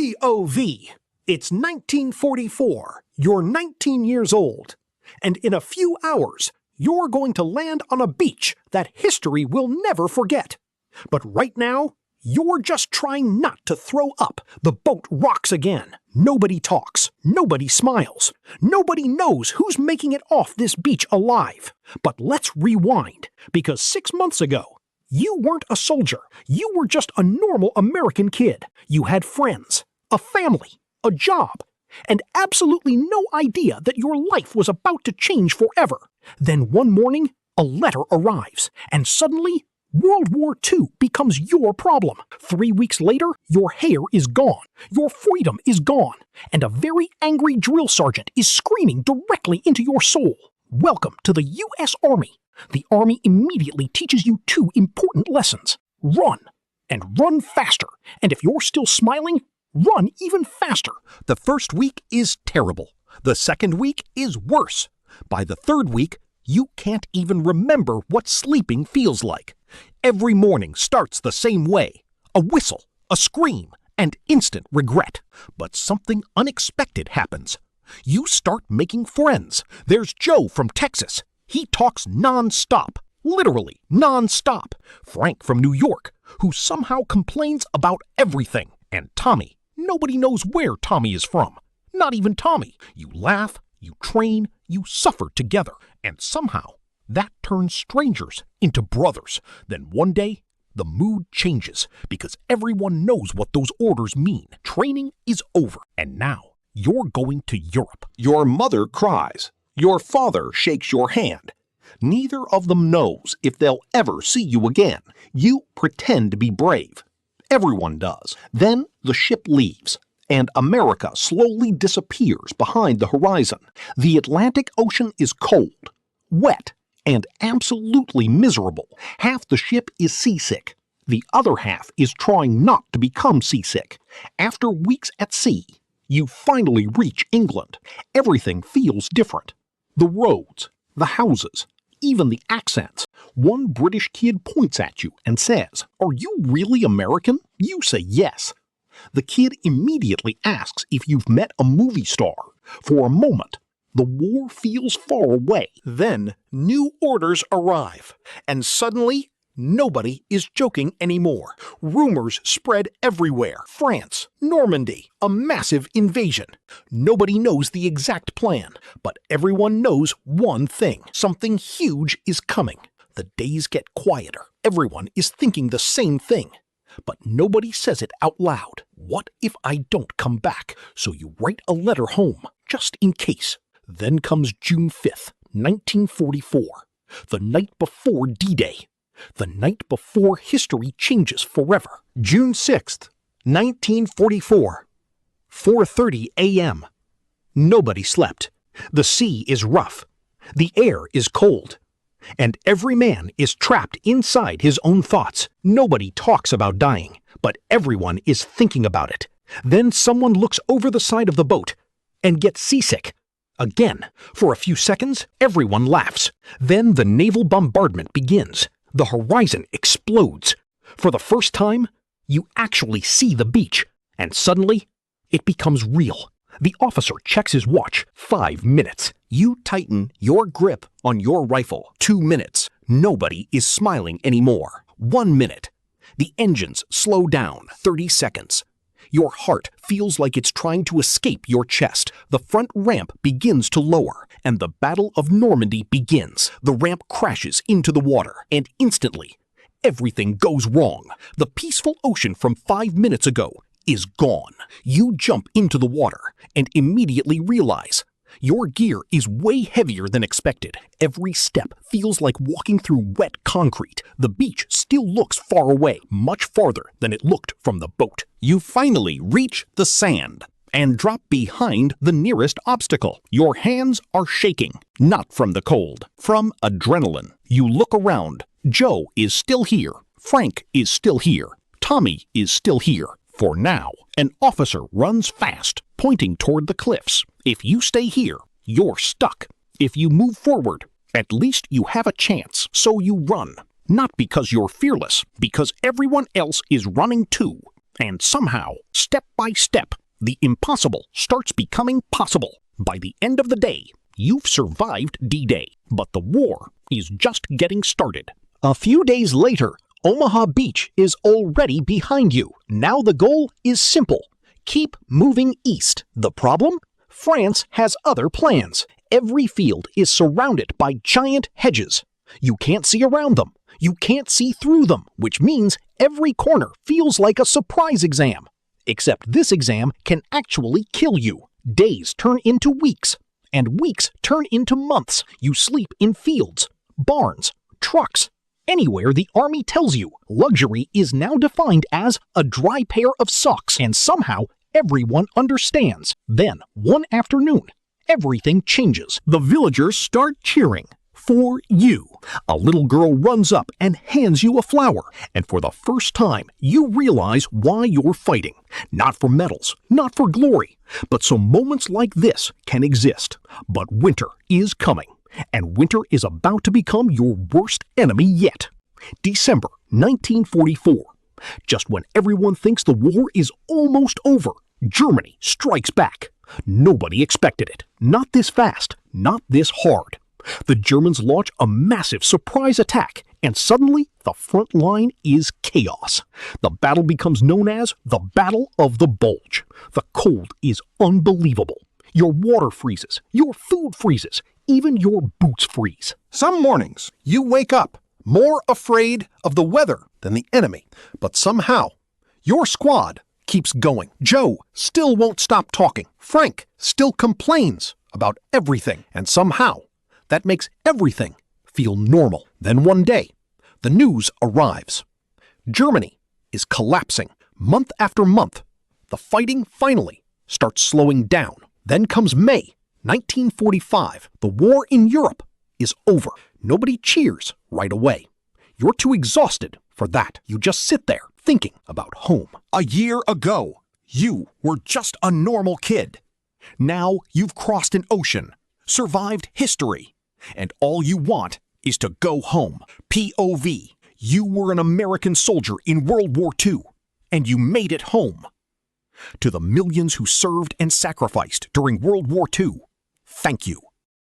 POV. It's 1944. You're 19 years old. And in a few hours, you're going to land on a beach that history will never forget. But right now, you're just trying not to throw up. The boat rocks again. Nobody talks. Nobody smiles. Nobody knows who's making it off this beach alive. But let's rewind, because 6 months ago, you weren't a soldier. You were just a normal American kid. You had friends, a family, a job, and absolutely no idea that your life was about to change forever. Then one morning, a letter arrives, and suddenly, World War II becomes your problem. 3 weeks later, your hair is gone, your freedom is gone, and a very angry drill sergeant is screaming directly into your soul. Welcome to the U.S. Army. The Army immediately teaches you 2 important lessons. Run, and run faster. And if you're still smiling, run even faster. The first week is terrible. The second week is worse. By the third week, you can't even remember what sleeping feels like. Every morning starts the same way. A whistle, a scream, and instant regret. But something unexpected happens. You start making friends. There's Joe from Texas. He talks non-stop, literally non-stop. Frank from New York, who somehow complains about everything. And Tommy. Nobody knows where Tommy is from. Not even Tommy. You laugh, you train, you suffer together. And somehow, that turns strangers into brothers. Then one day, the mood changes because everyone knows what those orders mean. Training is over, and now you're going to Europe. Your mother cries. Your father shakes your hand. Neither of them knows if they'll ever see you again. You pretend to be brave. Everyone does. Then the ship leaves, and America slowly disappears behind the horizon. The Atlantic Ocean is cold, wet, and absolutely miserable. Half the ship is seasick. The other half is trying not to become seasick. After weeks at sea, you finally reach England. Everything feels different. The roads, the houses, even the accents. One British kid points at you and says, "Are you really American?" You say yes. The kid immediately asks if you've met a movie star. For a moment, the war feels far away. Then new orders arrive, and suddenly nobody is joking anymore. Rumors spread everywhere. France, Normandy, a massive invasion. Nobody knows the exact plan, but everyone knows one thing. Something huge is coming. The days get quieter. Everyone is thinking the same thing, but nobody says it out loud. What if I don't come back? So you write a letter home, just in case. Then comes June 5th, 1944, the night before D-Day. The night before history changes forever. June 6th, 1944, 4:30 a.m. Nobody slept. The sea is rough. The air is cold. And every man is trapped inside his own thoughts. Nobody talks about dying, but everyone is thinking about it. Then someone looks over the side of the boat and gets seasick. Again, for a few seconds, everyone laughs. Then the naval bombardment begins. The horizon explodes. For the first time, you actually see the beach, and suddenly, it becomes real. The officer checks his watch. 5 minutes. You tighten your grip on your rifle. 2 minutes. Nobody is smiling anymore. 1 minute. The engines slow down. 30 seconds. Your heart feels like it's trying to escape your chest. The front ramp begins to lower, and the Battle of Normandy begins. The ramp crashes into the water, and instantly, everything goes wrong. The peaceful ocean from 5 minutes ago is gone. You jump into the water and immediately realize your gear is way heavier than expected. Every step feels like walking through wet concrete. The beach still looks far away, much farther than it looked from the boat. You finally reach the sand and drop behind the nearest obstacle. Your hands are shaking, not from the cold, from adrenaline. You look around. Joe is still here. Frank is still here. Tommy is still here. For now, an officer runs fast, pointing toward the cliffs. If you stay here, you're stuck. If you move forward, at least you have a chance. So you run. Not because you're fearless, because everyone else is running too. And somehow, step by step, the impossible starts becoming possible. By the end of the day, you've survived D-Day, but the war is just getting started. A few days later, Omaha Beach is already behind you. Now the goal is simple. Keep moving east. The problem? France has other plans. Every field is surrounded by giant hedges. You can't see around them. You can't see through them, which means every corner feels like a surprise exam. Except this exam can actually kill you. Days turn into weeks, and weeks turn into months. You sleep in fields, barns, trucks, anywhere the army tells you. Luxury is now defined as a dry pair of socks, and somehow everyone understands. Then, one afternoon, everything changes. The villagers start cheering. For you. A little girl runs up and hands you a flower, and for the first time, you realize why you're fighting. Not for medals, not for glory, but so moments like this can exist. But winter is coming, and winter is about to become your worst enemy yet. December 1944. Just when everyone thinks the war is almost over, Germany strikes back. Nobody expected it. Not this fast, not this hard. The Germans launch a massive surprise attack, and suddenly the front line is chaos. The battle becomes known as the Battle of the Bulge. The cold is unbelievable. Your water freezes, your food freezes, even your boots freeze. Some mornings, you wake up more afraid of the weather than the enemy, but somehow, your squad keeps going. Joe still won't stop talking. Frank still complains about everything, and somehow, that makes everything feel normal. Then one day, the news arrives. Germany is collapsing. Month after month, the fighting finally starts slowing down. Then comes May 1945. The war in Europe is over. Nobody cheers right away. You're too exhausted for that. You just sit there thinking about home. A year ago, you were just a normal kid. Now you've crossed an ocean, survived history, and all you want is to go home. POV, you were an American soldier in World War II, and you made it home. To the millions who served and sacrificed during World War II, thank you.